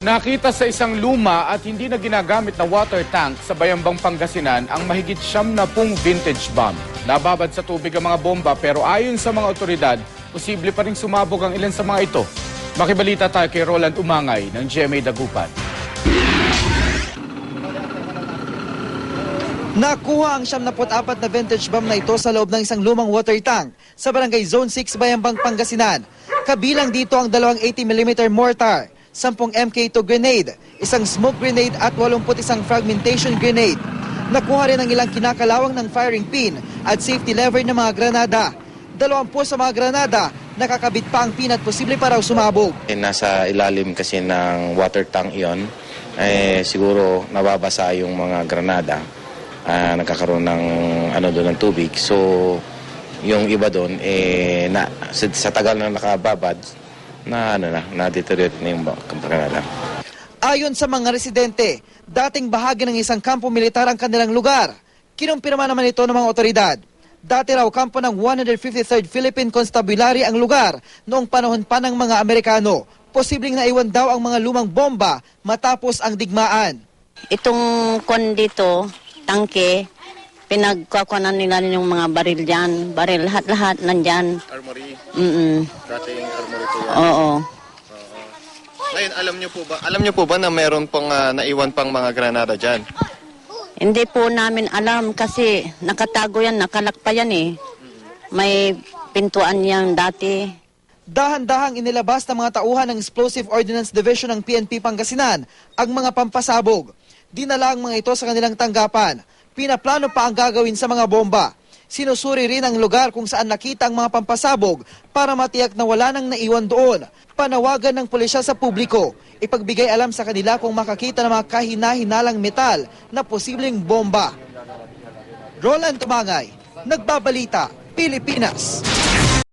Nakita sa isang luma at hindi na ginagamit na water tank sa Bayambang Pangasinan ang mahigit 70 vintage bomb. Nababad sa tubig ang mga bomba pero ayon sa mga otoridad, posible pa rin sumabog ang ilan sa mga ito. Makibalita tayo kay Roland Umangay ng GMA Dagupan. Nakuha ang 74 na vintage bomb na ito sa loob ng isang lumang water tank sa Barangay Zone 6, Bayambang Pangasinan. Kabilang dito ang 280mm mortar, 10 MK2 grenade, isang smoke grenade at 81 fragmentation grenade. Nakuha rin ang ilang kinakalawang ng firing pin at safety lever ng mga granada. 20 sa mga granada, nakakabit pa ang pin at posible pa raw sumabog. Nasa ilalim kasi ng water tank yon, siguro nababasa yung mga granada. Nagkakaroon ng doon ng tubig. So yung iba doon sa tagal na nakababad na-deteriorate na yung granada. Ayon sa mga residente, dating bahagi ng isang kampo militar ang kanilang lugar. Kinumpirma naman ito ng mga otoridad. Dati raw kampo ng 153rd Philippine Constabulary ang lugar noong panahon pa ng mga Amerikano. Posibleng naiwan daw ang mga lumang bomba matapos ang digmaan. Itong dito, tangke, pinagkakuanan nila yung mga baril dyan. Baril, lahat-lahat nandyan. Armory? Dating armory po yan? Oo. Ngayon, alam niyo po ba na meron pang naiwan pang mga granada dyan? Hindi po namin alam kasi nakatago yan, nakalakpa yan eh. May pintuan yan dati. Dahan-dahang inilabas ng mga tauhan ng Explosive Ordnance Division ng PNP Pangasinan ang mga pampasabog. Dinala ang mga ito sa kanilang tanggapan. Pinaplano pa ang gagawin sa mga bomba. Sinusuri rin ang lugar kung saan nakita ang mga pampasabog para matiyak na wala nang naiwan doon. Panawagan ng pulisya sa publiko. Ipagbigay alam sa kanila kung makakita ng mga kahina-hinalang metal na posibleng bomba. Roland Umangay, Nagbabalita, Pilipinas.